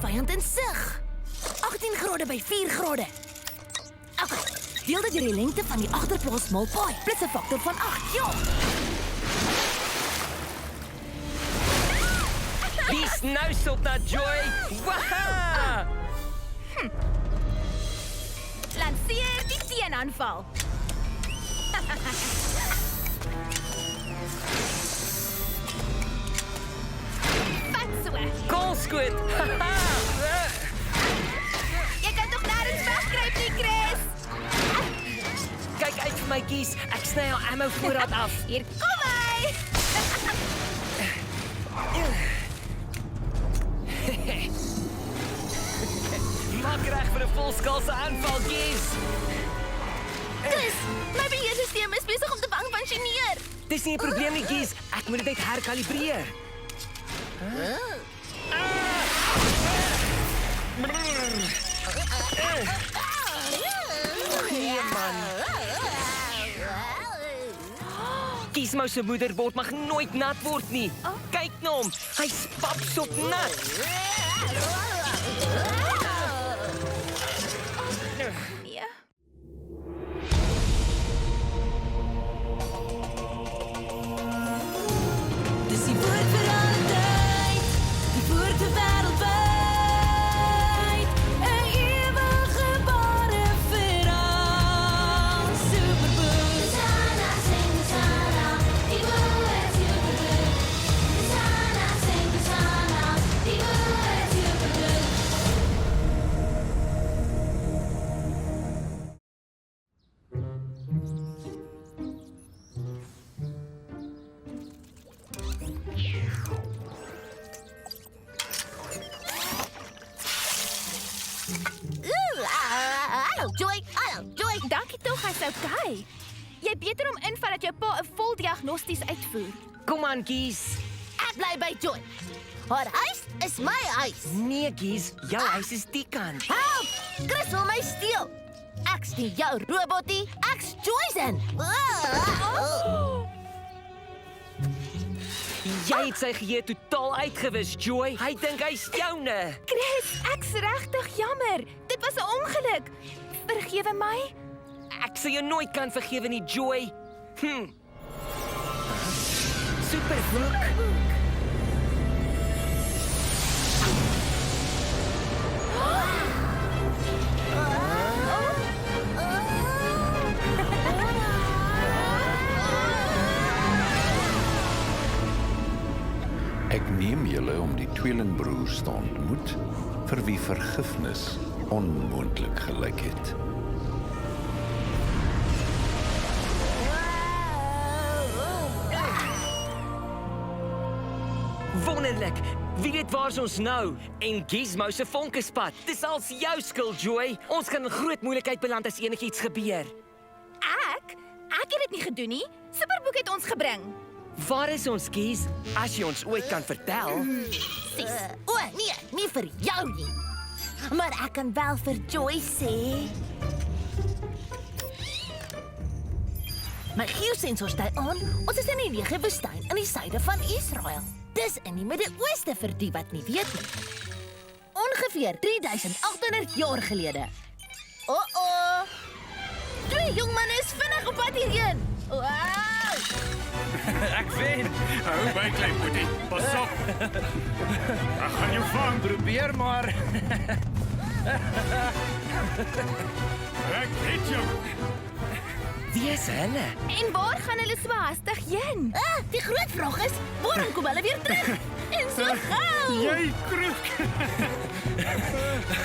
vyand in sig. 18 grade by 4 grade. Okay, deel dit deur die lengte van die agterplaas maal paai, plus 'n faktor van 8. Ja. Die snuisel na Joy. Waha! Lanceer die teenaanval. Vat so. Koolskoot. Jy kan tog nêrens wegkruip nie, Chris. Kyk uit vir my kies. Ek sny haar ammo voorraad af. Hier kom hy. Maak reg vir 'n volskaalse aanval, kies. Chris, my beheersisteem is besig om te functioneer. Dis nie 'n probleem nie, kies. Ek moet dit net herkalibreer. Nee, man. Kiesmou se moederbord mag nooit nat word nie. Kyk na hom. Hy's papsop nat. Nee. Dis die woord vir altyd, die woord vir wêreldwyd, 'n ewige ware verhaal. Superboek. Sana sing sana, die woord superboek. Sana sing sana, die woord superboek. Hallo Joy. Dankie tog, hy's okay. Jy beter om invat dat jou pa 'n vol diagnosties uitvoer. Kom aan, kies. Ek bly by Joy. Haar huis is my huis. Nee, kies. Jou huis is die kant. Help! Chris wil my steel. Ek's nie jou robotie, ek's Joysen. Jy het sy geheue totaal uitgewis, Joy. Hy dink hy's joune. Chris, ek's regtig jammer. Dit was 'n ongeluk. Vergewe my. Ek sal jou nooit kan vergewe nie, Joy. Superboek. Ek neem julle om die tweelingbroers te ontmoet vir wie vergifnis onmoontlik gelyk het. Wonderlik. Wie weet waar's ons nou? En Gizmo se vonkespad. Dis als jou skuld, Joy. Ons kan in groot moeilikheid beland as enigiets gebeur. Ek het dit nie gedoen nie. Superboek het ons gebring. Waar is ons, Giz? As jy ons ooit kan vertel. Sis. O, nee, nie vir jou nie. Maar ek kan wel vir Joy sê. My geosensor stui aan. Ons is in die Negev-woestyn in die suide van Israel. Dis in die Midde-Ooste vir die wat nie weet nie. Ongeveer 3800 jaar gelede. Twee jong manne is vinnig op pad hierheen. Wow! Ek wen. Hou by klein boetie. Pas op. Ek gaan jou vang. Probeer maar. Ek het jou. Wie is hulle? En waar gaan hulle so hastig heen? Die groot vraag is, waarom kom hulle weer terug? En so gou! Jy kroek.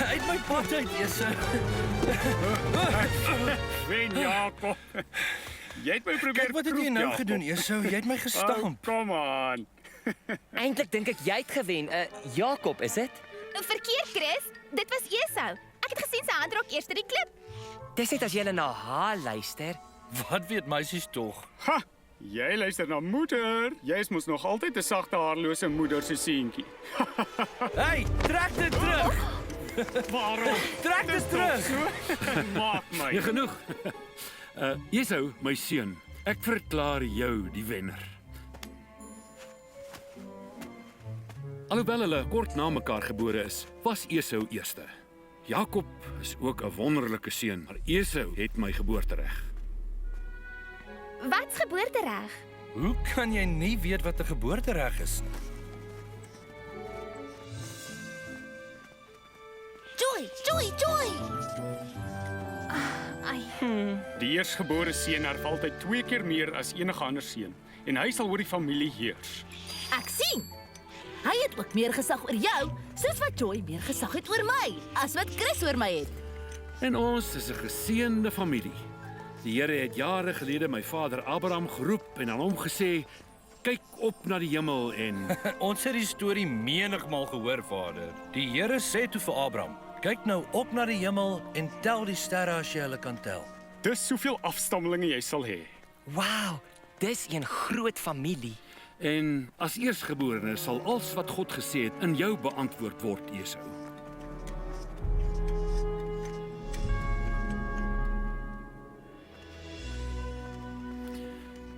Uit my pad uit, Ese. Wen Jakob. Jy het my probeer. Kyk, wat het jy nou gedoen, Ese? Jy het my gestamp. Kom aan. Eintlik dink ek jy het gewen. Jakob, is dit? Verkeerd, Chris. Dit was Esau. Ek het gesien sy hand raak eers die klip. Dis net as jy na haar luister. Wat weet meisies tog? Ha! Jy luister na moeder. Jy is mos nog altyd 'n sagte haarlose moeder se seentjie. Hey, trek dit terug. Waarom? Trek dit terug. Maak my. Ja, genoeg. Esau, my seun, ek verklaar jou die wenner. Alhoewel hulle kort na mekaar gebore is, was Esau eerste. Jakob is ook 'n wonderlike seun, maar Esau het my geboortereg. Wat's geboortereg? Hoe kan jy nie weet wat 'n geboortereg is nie? Joy! Ai, Die eersgebore seun erf altyd 2 keer meer as enige ander seun en hy sal oor die familie heers. Ek sien. Hy het ook meer gesag oor jou, soos wat Joy meer gesag het oor my, as wat Chris oor my het. En ons is 'n geseënde familie. Die Here het jare gelede my vader Abraham geroep en aan hom gesê: "Kyk op na die hemel en..." Ons het die storie menigmal gehoor, Vader. Die Here sê toe vir Abraham: "Kyk nou op na die hemel en tel die sterre as jy hulle kan tel." Dis soveel afstammelinge jy sal hê. Wow, dis 'n groot familie. En as eerstgeborene sal alles wat God gesê het in jou beantwoord word, Esau.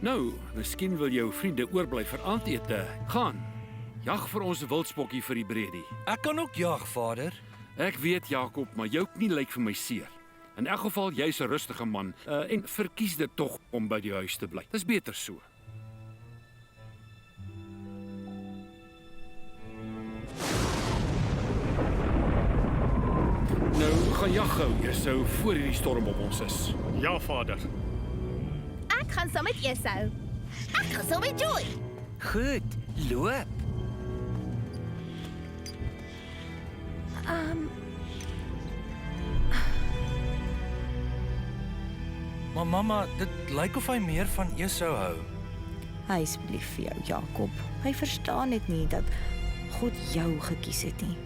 Nou, miskien wil jou vriende oorbly vir aandete. Gaan. Jag vir ons 'n wildspokkie vir die Brady. Ek kan ook jag, Vader. Ek weet, Jakob, maar jou knie lyk vir my seer. In elk geval, jy's 'n rustige man en verkies dit tog om by die huis te bly. Dis beter so. Nou, gaan jag gou, Esau, voor hierdie storm op ons is. Ja, Vader. ek gaan saam met Esau. Ek gaan saam met Joy. Goed, loop. Maar mamma, dit lyk of hy meer van Esau hou. Hy is lief vir jou, Jakob. Hy verstaan net nie dat God jou gekies het nie.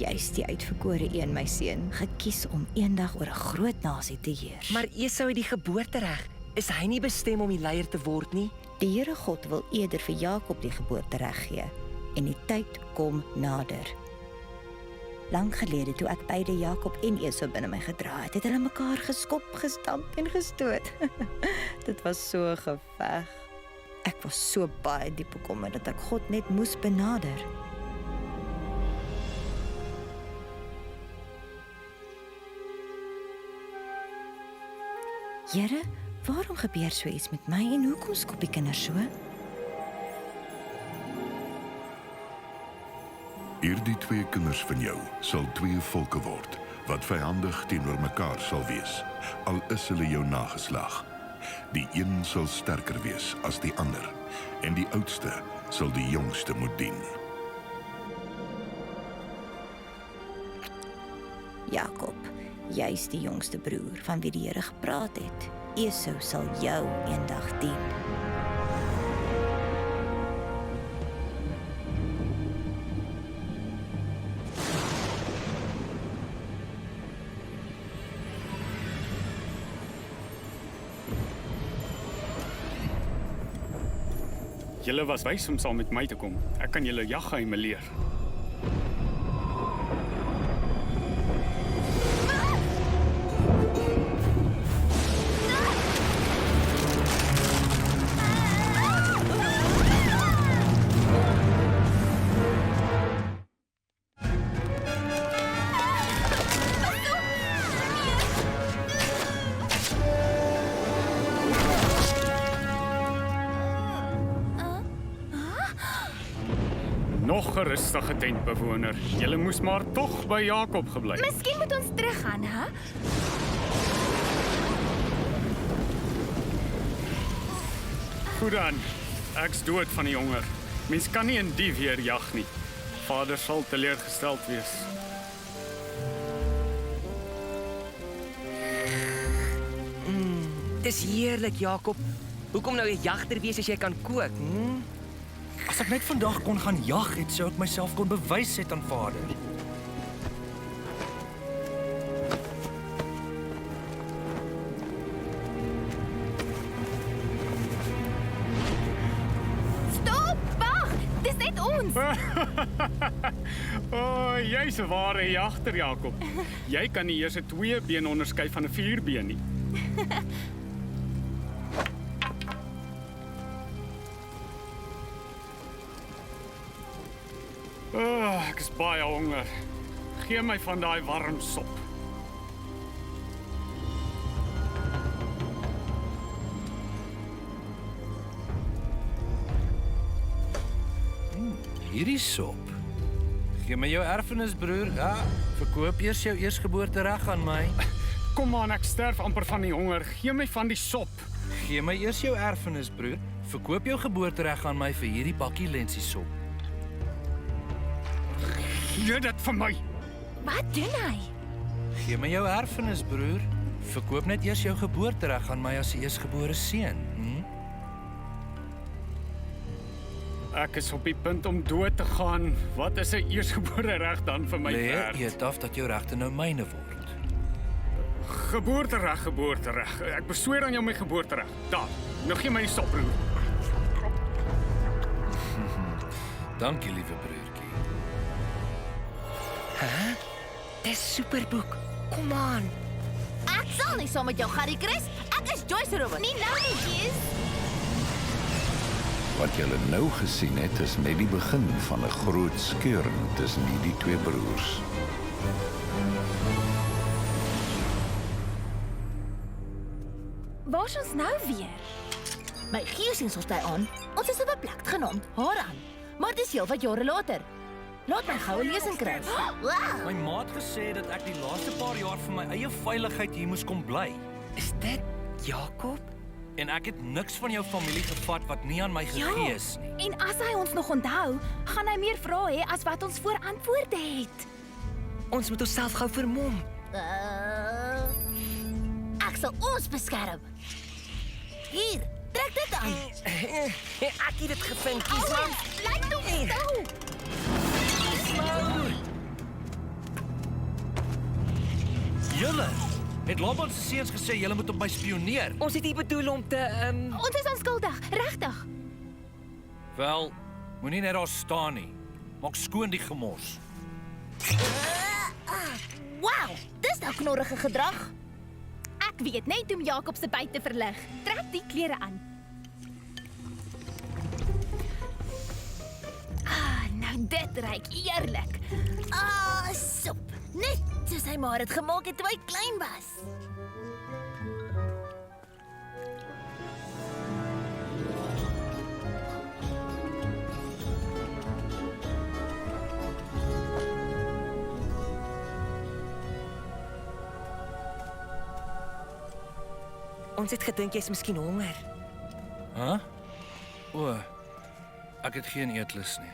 Jy's die uitverkore een, my seun, gekies om eendag oor 'n groot nasie te heers. Maar Esau het die geboortereg. Is hy nie bestem om die leier te word nie? Die Here God wil eerder vir Jakob die geboortereg gee en die tyd kom nader. Lank gelede toe ek beide Jakob en Esau binne my gedra het, het hulle mekaar geskop, gestamp en gestoot. Dit was so 'n geveg. Ek was so baie diep bekommerd dat ek God net moes benader. Here, waarom gebeur so iets met my en hoekom skop die kinders so? Hierdie 2 kinders van jou sal 2 volke word, wat vyandig teenoor mekaar sal wees, al is hulle jou nageslag. Die een sal sterker wees as die ander, en die oudste sal die jongste moet dien. Jakob, jy's die jongste broer van wie die Here gepraat het. Esau sal jou eendag dien. Julle was wys om saam met my te kom. Ek kan julle jaggeheime leer. Nog 'n rustige tentbewoner. Julle moes maar tog by Jakob gebly. Miskien moet ons teruggaan, hè? Goed dan. Ek's dood van die honger. Mens kan nie 'n dief weer jag nie. Vader sal teleurgesteld wees. Dis heerlik, Jakob. Hoekom nou 'n jagter wees as jy kan kook? As ek net vandag kon gaan jag het, sou ek myself kon bewys het aan Vader. Stop! Wag! Dis net ons. Jy's 'n ware jagter, Jakob. Jy kan nie eers 'n 2 been onderskei van 'n 4 been nie. Ek is baie honger. Gee my van daai warm sop. Hierdie sop. Gee my jou erfenis, broer. Ja, verkoop eers jou eersgeboortereg aan my. Kom aan, ek sterf amper van die honger. Gee my van die sop. Gee my eers jou erfenis, broer. Verkoop jou geboortereg aan my vir hierdie bakkie lensiesop. Gee dit vir my. Wat doen hy? Gee my jou erfenis, broer. Verkoop net eers jou geboortereg aan my as die eersgebore seun. Ek is op die punt om dood te gaan. Wat is 'n eersgebore reg dan vir my werd? Eet af dat jou regte nou myne word. Geboortereg. Ek besweer aan jou my geboortereg. Daar. Nou gee my die sop, broer. Dankie, liewe broertjie. Dis superboek. Kom aan. Ek sal nie saam met jou gaan, Chris. Ek is Joyce Rowan. Nie nou nie, Kees. Wat julle nou gesien het, is net die begin van 'n groot skeuring tussen die twee broers. Waar is ons nou weer? My geesens ons daai aan. Ons is op 'n plek genaamd Haran. Maar dis heel wat jare later. Laat my goue lesing kry. Wow. My ma het gesê dat ek die laaste paar jaar vir my eie veiligheid hier moes kom bly. Is dit Jakob? En ek het niks van jou familie gevat wat nie aan my gegee is nie. En as hy ons nog onthou, gaan hy meer vrae hê as wat ons voor antwoorde het. Ons moet onsself gou vermom. Ek sal ons beskerm. Hier, trek dit aan. Ek het dit gevind, Kiesman. Lyk tog stil. Julle het Laban se seuns gesê julle moet op my spioneer. Ons het nie bedoel om te Ons is onskuldig, regtig. Wel, moenie net daar staan nie. Maak skoon die gemors. Wow, dis nou knorrige gedrag. Ek weet net om Jakob se byt te verlig. Trek die klere aan. Nou dit ruik eerlik. Sop. Net soos hy maar het gemaak het toe hy klein was. Ons het gedink jy's miskien honger. O, ek het geen eetlus nie.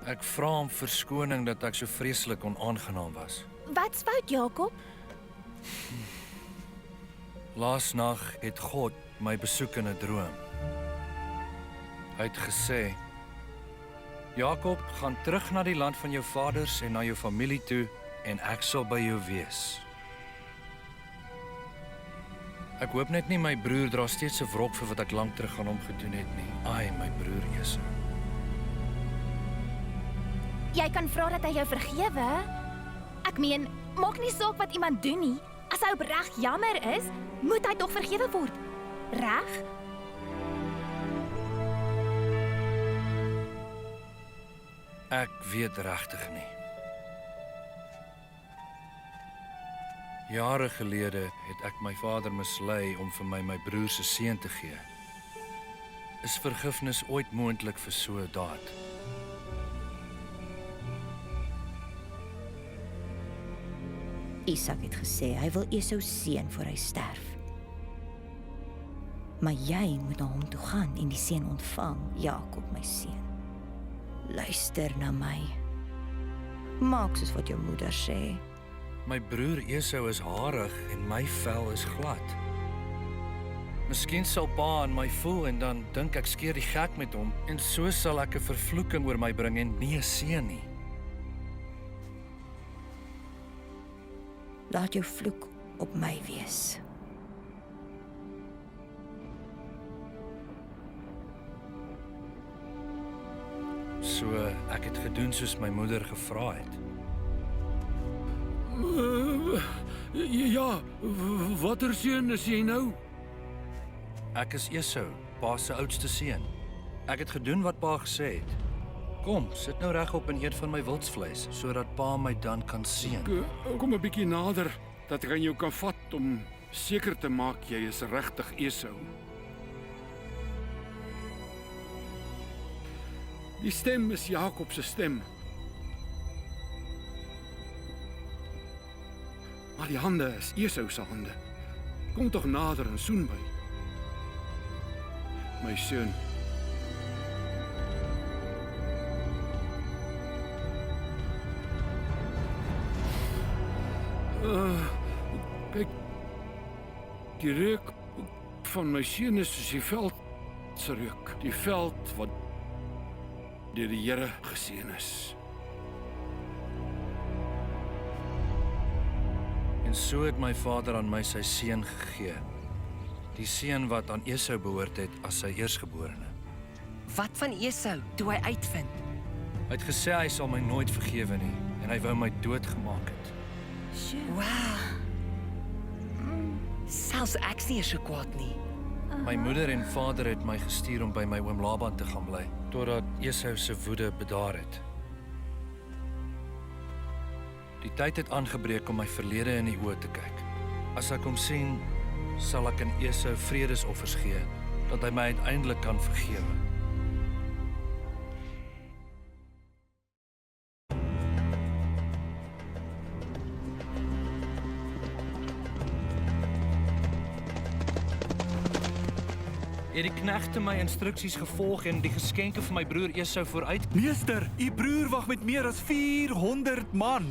Ek vra om verskoning dat ek so vreeslik onaangenaam was. Wat's fout, Jakob? Laasnag het God my besoek in 'n droom. Hy het gesê: "Jakob, gaan terug na die land van jou vaders en na jou familie toe en ek sal by jou wees." Ek hoop net nie my broer dra steeds 'n wrok vir wat ek lank terug aan hom gedoen het nie. Ai, my broer Esau. Jy kan vra dat hy jou vergewe. Ek meen, maak nie saak wat iemand doen nie. As hy opreg jammer is, moet hy tog vergewe word. Reg? Ek weet regtig nie. Jare gelede het ek my vader mislei om vir my broer se seun te gee. Is vergifnis ooit moontlik vir so 'n daad? Isak het gesê hy wil Esau seën voor hy sterf. Maar jy moet na hom toe gaan en die seën ontvang, Jakob my seun. Luister na my. Maak soos wat jou moeder sê. My broer Esau is harig en my vel is glad. Miskien sal pa aan my voel en dan dink ek skeer die gek met hom en so sal ek 'n vervloeking oor my bring en nie 'n seën nie. Laat jou vloek op my wees. So ek het gedoen soos my moeder gevra het. Ja, watter seun is jy nou? Ek is Esau, pa se oudste seun. Ek het gedoen wat pa gesê het. Kom, sit nou regop en eet van my wildsvleis, sodat pa my dan kan seën. Kom 'n bietjie nader, dat ek aan jou kan vat om seker te maak jy is regtig Esau. Die stem is Jakob se stem. Maar die hande is Esau se hande. Kom tog nader en soen my. My seun. Kyk, die reuk van my seun is soos die veld se reuk. Die veld wat deur die Here geseën is. En so het my vader aan my sy seun gegee. Die seun wat aan Esau behoort het as sy eersgeborene. Wat van Esau toe hy uitvind? Hy het gesê hy sal my nooit vergewe nie en hy wou my doodgemaak het. Wow. Selfs ek's nie so kwaad nie. My moeder en vader het my gestuur om by my oom Laban te gaan bly, totdat Esau se woede bedaar het. Die tyd het aangebreek om my verlede in die oë te kyk. As ek hom sien, sal ek aan Esau vredesoffers gee, dat hy my uiteindelik kan vergewe. Het die knegte my instruksies gevolg en die geskenke vir my broer Esau vooruit? Meester, u broer wag met meer as 400 man.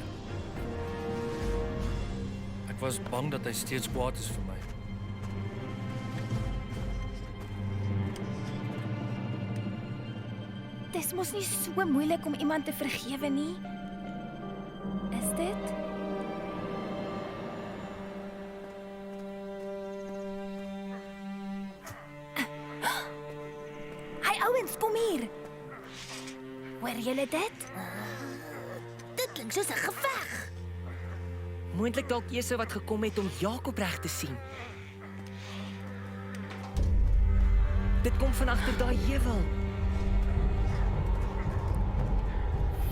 Ek was bang dat hy steeds kwaad is vir my. Dis mos nie so moeilik om iemand te vergewe nie. Is dit? Hey ouens, kom hier. Hoor julle dit? Dit klink soos 'n geveg. Moontlik dalk Esau wat gekom het om Jakob reg te sien. Dit kom van agter daai heuwel.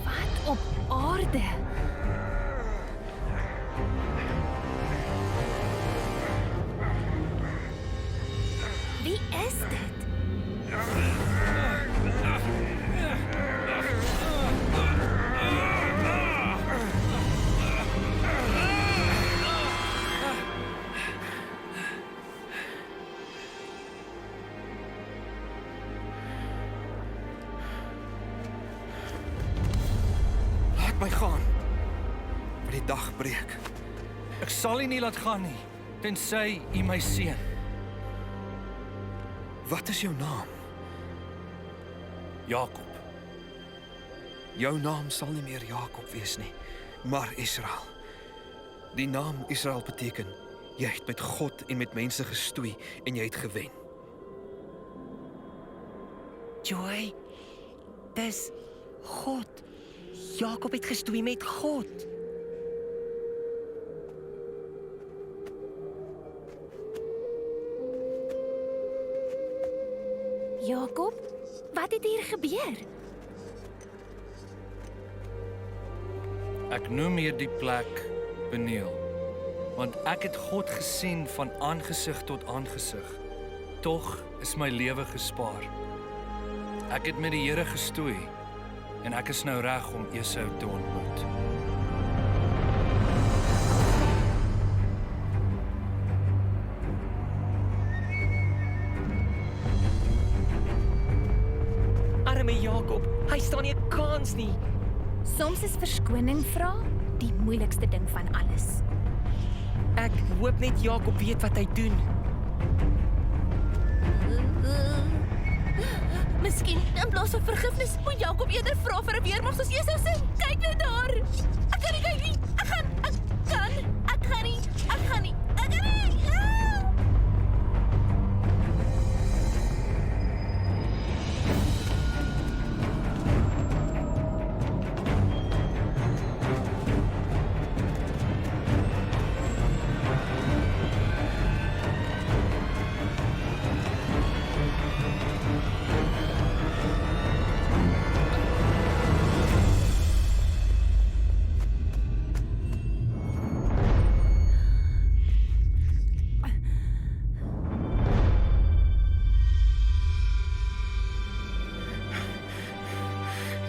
Wat op aarde? Wie is dit? Laat my gaan. Want die dag breek. Ek sal u nie laat gaan nie, tensy u my seën. Wat is jou naam? Jakob. Jou naam sal nie meer Jakob wees nie, maar Israel. Die naam Israel beteken, jy het met God en met mense gestoei en jy het gewen. Joy, dis God. Jakob het gestoei met God. Jakob, wat het hier gebeur? Ek noem hierdie plek Peniel, want ek het God gesien van aangesig tot aangesig. Tog is my lewe gespaar. Ek het met die Here gestoei en ek is nou reg om Esau te ontmoet. Arme Jakob, hy staan nie 'n kans nie. Soms is verskoning vra die moeilikste ding van alles. Ek hoop net Jakob weet wat hy doen. Miskien in plaas van vergifnis moet Jakob eerder vra vir 'n weermag soos Esau se. Kyk nou daar. Ek kan nie kyk nie. Ek gaan nie. Ek kan nie. Ah!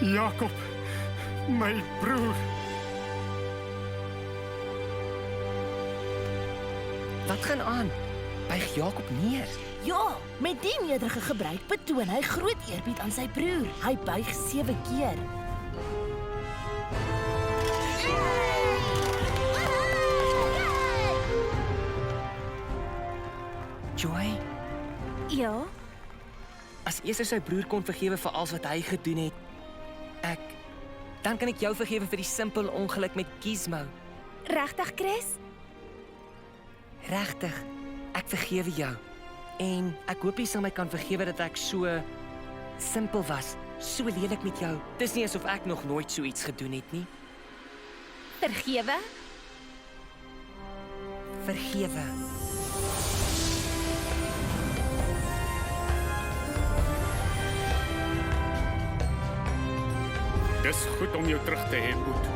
Jakob, my broer. Wat gaan aan? Buig Jakob neer. Ja, met die nederige gebruik betoon hy groot eerbied aan sy broer. Hy buig 7 keer. Joy, Ja, as Esau sy broer kon vergewe vir alles wat hy gedoen het, dan kan ek jou vergewe vir die simpel ongeluk met Gizmo. regtig, Chris? Regtig, ek vergewe jou. En ek hoop jy sal my kan vergewe dat ek so simpel was, so lelik met jou. Dis nie asof ek nog nooit so iets gedoen het nie. Vergewe? Vergewe. Dis goed om jou terug te hê, Boet.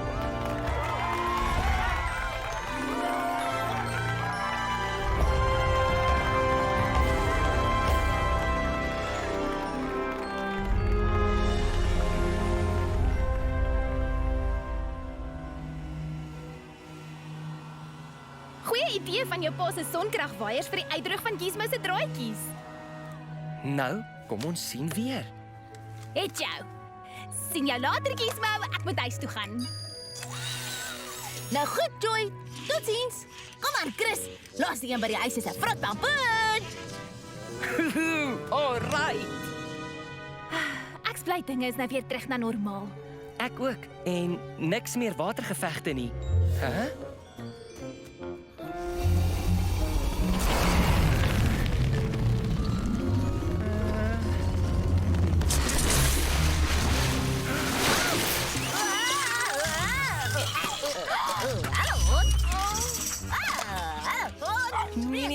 Goeie idee van jou pa se sonkragwaaiers vir die uitdroog van Gizmo se draadjies. Nou, kom ons sien weer. Het jou. Sien jou later, Gizmo. Ek moet huis toe gaan. Nou goed, Joy. Totsiens. Kom aan, Chris. Laaste een by die huis is 'n vrotpampoen. Alright. Ek's bly dinge is nou weer terug na normaal. Ek ook. En niks meer watergevegte nie. Hæ? Nee,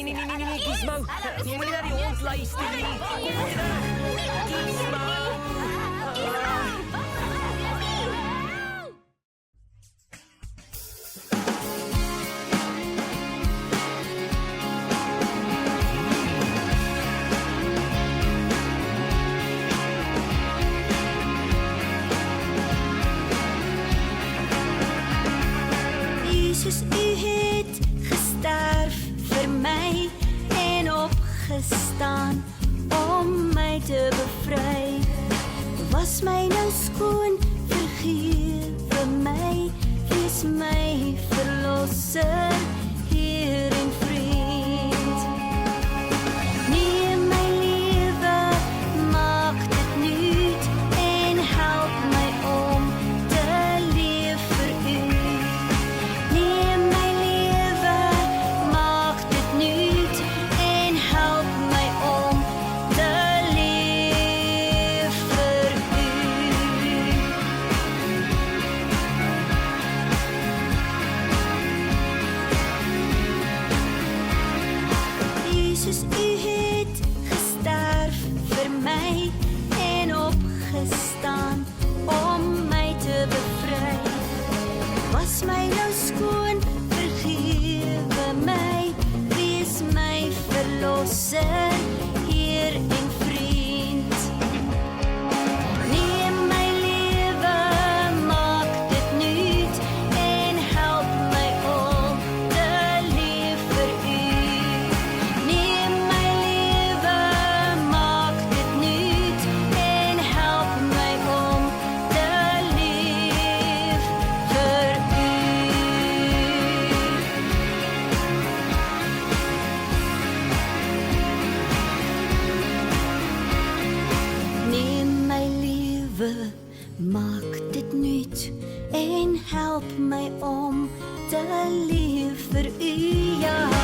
Gizmo. Jy moet nie na die hond luister nie. Kom terug. Gizmo. Jesus, u het gesterf vir my en opgestaan om my te bevry. Was my nou skoon, vergewe my, wees my verlosser, Heer en vriend. Neem my lewe, maak dit nuut en help my om te leef vir u. Neem my lewe, maak dit nuut en help my om te leef vir u. Jesus, u het gesterf vir my en opgestaan om my te bevry. Was my nou skoon, vergewe my, wees my verlosser, Heer en vriend. Neem my lewe, maak dit nuut en help my om te leef vir u. Neem my lewe, maak dit nuut en help my om te leef vir u. Neem my lewe, maak dit nuut en help my om te leef vir u, ja.